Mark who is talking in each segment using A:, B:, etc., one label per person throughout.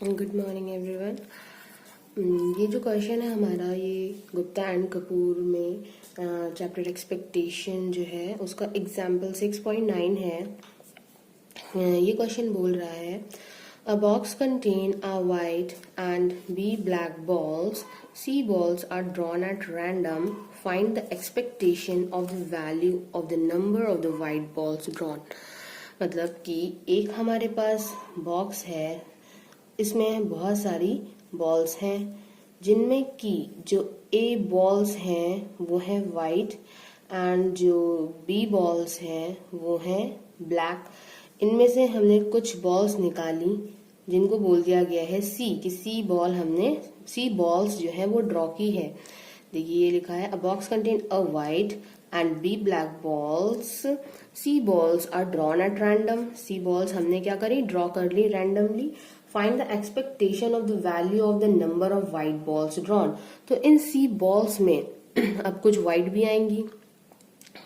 A: Good morning everyone. ये जो question है हमारा, ये गुप्ता एंड कपूर में चैप्टर एक्सपेक्टेशन जो है उसका एग्जाम्पल 6.9 है। ये क्वेश्चन बोल रहा है a box contain a white and b black balls, c balls are drawn at random, find the expectation of the value of the number of the white balls drawn. मतलब कि एक हमारे पास box है, इसमें बहुत सारी बॉल्स हैं जिनमें कि जो ए बॉल्स हैं वो है वाइट एंड जो बी बॉल्स हैं वो हैं ब्लैक। इनमें से हमने कुछ बॉल्स निकाली जिनको बोल दिया गया है सी, कि सी बॉल्स जो है वो ड्रॉ की है। देखिए ये लिखा है a box contain a white and b black balls, c balls are drawn at random. C balls हमने क्या करी, ड्रॉ कर ली randomly. Find the expectation of the value of the number of white balls drawn. तो इन सी balls में अब कुछ वाइट भी आएंगी,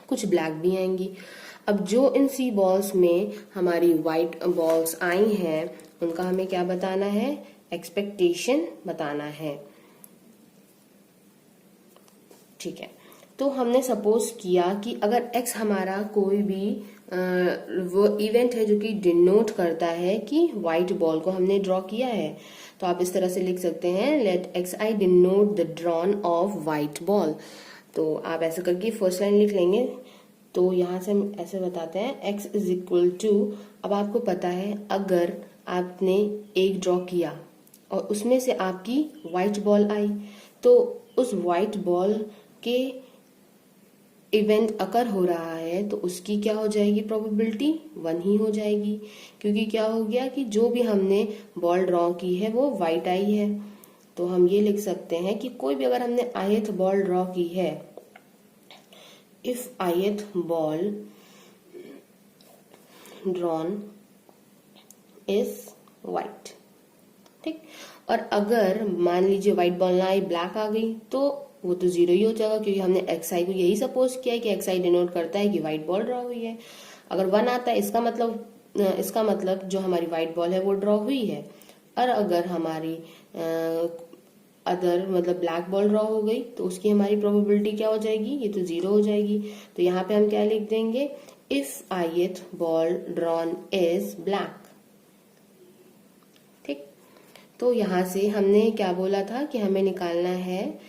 A: कुछ ब्लैक भी आएंगी। अब जो इन सी बॉल्स में हमारी वाइट बॉल्स आई हैं उनका हमें क्या बताना है, एक्सपेक्टेशन बताना है। ठीक है, तो हमने सपोज किया कि अगर x हमारा कोई भी वो इवेंट है जो कि डिनोट करता है कि व्हाइट बॉल को हमने ड्रॉ किया है, तो आप इस तरह से लिख सकते हैं let x i denote the drawn of white ball. तो आप ऐसे करके फर्स्ट लाइन लिख लेंगे। तो यहाँ से हम ऐसे बताते हैं x इज इक्वल टू, अब आपको पता है अगर आपने एक ड्रॉ किया और उसमें से आपकी व्हाइट बॉल आई, तो उस व्हाइट बॉल के इवेंट अकर हो रहा है तो उसकी क्या हो जाएगी, प्रोबेबिलिटी 1 ही हो जाएगी। क्योंकि क्या हो गया कि जो भी हमने बॉल ड्रॉ की है वो व्हाइट आई है। तो हम ये लिख सकते हैं कि कोई भी अगर हमने ith बॉल ड्रॉ की है, if ith ball drawn is white, ठीक। और अगर मान लीजिए व्हाइट बॉल ना आई, ब्लैक आ गई, तो वो तो 0 ही हो जाएगा, क्योंकि हमने एक्स आई को यही सपोज किया है कि एक्स आई डिनोट करता है कि व्हाइट बॉल ड्रॉ हुई है। अगर 1 आता है इसका मतलब जो हमारी व्हाइट बॉल है वो ड्रॉ हुई है। और अगर हमारी अदर मतलब ब्लैक बॉल ड्रॉ हो गई तो उसकी हमारी प्रोबेबिलिटी क्या हो जाएगी, ये तो 0 हो जाएगी। तो यहाँ पे हम क्या लिख देंगे, if ith ball drawn is black. ठीक, तो यहाँ से हमने क्या बोला था कि हमें निकालना है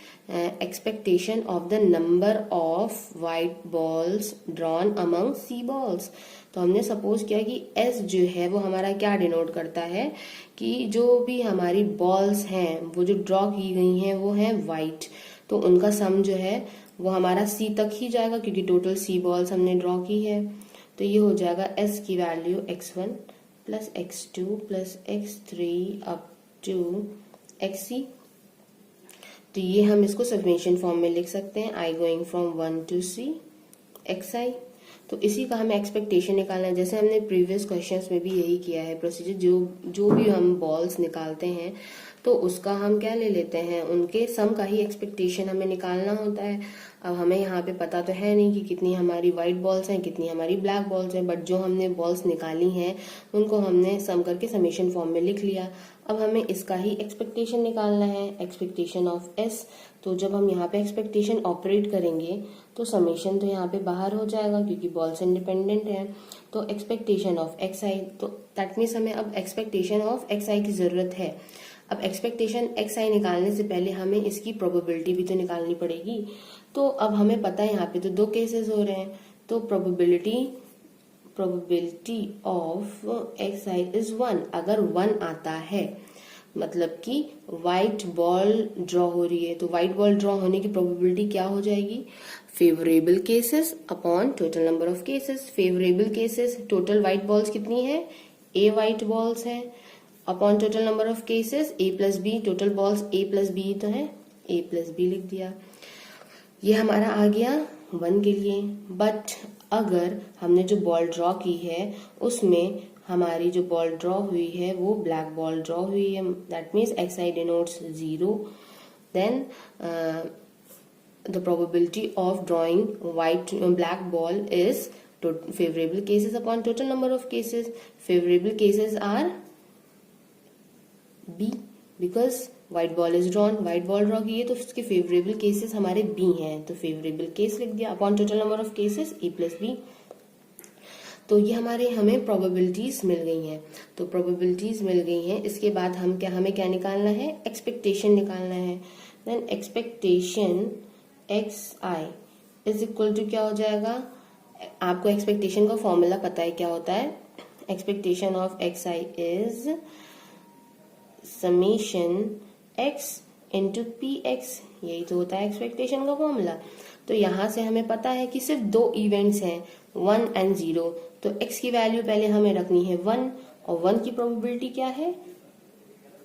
A: expectation of the number of white balls drawn among c balls. तो हमने सपोज किया कि एस जो है वो हमारा क्या डिनोट करता है कि जो भी हमारी बॉल्स हैं वो जो ड्रॉ की गई हैं वो हैं वाइट, तो उनका सम जो है वो हमारा सी तक ही जाएगा, क्योंकि टोटल सी बॉल्स हमने ड्रॉ की है। तो ये हो जाएगा एस की value x1 plus x2 plus x3 up to xc। तो ये हम इसको सब्मिशन फॉर्म में लिख सकते हैं, i going from 1 to c xi। तो इसी का हमें एक्सपेक्टेशन निकालना है। जैसे हमने प्रीवियस क्वेश्चंस में भी यही किया है प्रोसीजर, जो भी हम बॉल्स निकालते हैं तो उसका हम क्या ले लेते हैं, उनके सम का ही एक्सपेक्टेशन हमें निकालना होता है। अब हमें यहाँ पे पता तो है नहीं कि कितनी हमारी व्हाइट बॉल्स हैं, कितनी हमारी ब्लैक बॉल्स हैं, बट जो हमने बॉल्स निकाली हैं उनको हमने सम करके समेशन फॉर्म में लिख लिया। अब हमें इसका ही एक्सपेक्टेशन निकालना है, एक्सपेक्टेशन ऑफ एस। तो जब हम यहाँ पे एक्सपेक्टेशन ऑपरेट करेंगे तो समेशन तो यहाँ पे बाहर हो जाएगा क्योंकि बॉल्स इंडिपेंडेंट है। तो एक्सपेक्टेशन ऑफ एक्स आई, तो दैट मीन्स हमें अब एक्सपेक्टेशन ऑफ एक्स आई की जरूरत है। अब एक्सपेक्टेशन एक्स आई निकालने से पहले हमें इसकी प्रोबेबिलिटी भी तो निकालनी पड़ेगी। तो अब हमें पता है यहाँ पे तो 2 केसेस हो रहे हैं, तो probability of x i is 1। अगर 1 आता है मतलब कि व्हाइट बॉल ड्रॉ हो रही है, तो व्हाइट बॉल ड्रॉ होने की प्रोबेबिलिटी क्या हो जाएगी, favourable cases upon total number of cases. Favourable cases total white balls कितनी है, ए व्हाइट बॉल्स है, upon total number of cases a plus b, total balls a plus b तो है, ए प्लस बी लिख दिया। ये हमारा आ गया 1 के लिए। बट अगर हमने जो बॉल ड्रॉ की है उसमें हमारी जो बॉल ड्रॉ हुई है वो ब्लैक बॉल ड्रॉ हुई है, that means x i denotes 0, then the probability of drawing black ball is favorable cases upon total number of cases. Favorable cases are b, because white ball is drawn, white ball draw की है तो उसके favourable cases हमारे B हैं, तो favourable case लिख दिया upon total number of cases a plus b. तो ये हमें प्रोबेबिलिटीज मिल गई हैं। तो प्रोबेबिलिटीज मिल गई हैं, इसके बाद हमें क्या निकालना है, एक्सपेक्टेशन निकालना है। Then expectation x i is equal to क्या हो जाएगा, आपको एक्सपेक्टेशन का फॉर्मूला पता है क्या होता है, expectation of x i is summation x into P x, यही तो होता है एक्सपेक्टेशन का फॉर्मूला। तो यहां से हमें पता है कि सिर्फ दो इवेंट्स हैं 1 एंड 0, तो x की वैल्यू पहले हमें रखनी है 1, और 1 की प्रोबेबिलिटी क्या है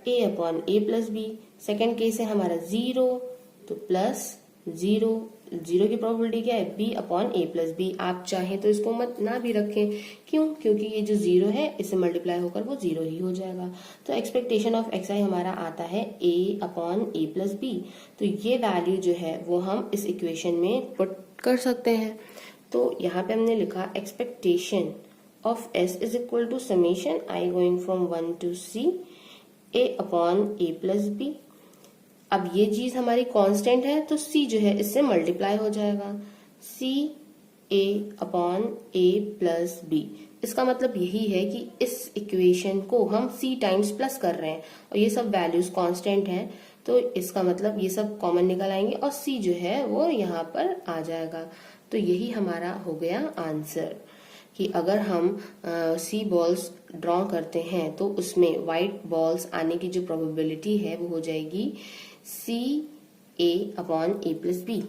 A: a upon a plus b. Second case है हमारा 0, तो प्लस 0, 0 की प्रोबेबिलिटी क्या है b upon a plus b. आप चाहें तो इसको मत ना भी रखें, क्यों, क्योंकि ये जो 0 है इससे मल्टीप्लाई होकर वो 0 ही हो जाएगा। तो एक्सपेक्टेशन ऑफ एक्स आई हमारा आता है a upon a plus b. तो ये वैल्यू जो है वो हम इस इक्वेशन में पुट कर सकते हैं। तो यहाँ पे हमने लिखा expectation of s is equal to summation i going from 1 to c a upon a plus b. अब ये चीज हमारी कांस्टेंट है तो c जो है इससे मल्टीप्लाई हो जाएगा, c a upon a plus b. इसका मतलब यही है कि इस इक्वेशन को हम c टाइम्स प्लस कर रहे हैं और ये सब वैल्यूज कांस्टेंट हैं, तो इसका मतलब ये सब कॉमन निकल आएंगे और c जो है वो यहाँ पर आ जाएगा। तो यही हमारा हो गया आंसर कि अगर हम सी बॉल्स ड्रॉ करते हैं तो उसमें व्हाइट बॉल्स आने की जो प्रोबेबिलिटी है वो हो जाएगी सी a upon a plus B.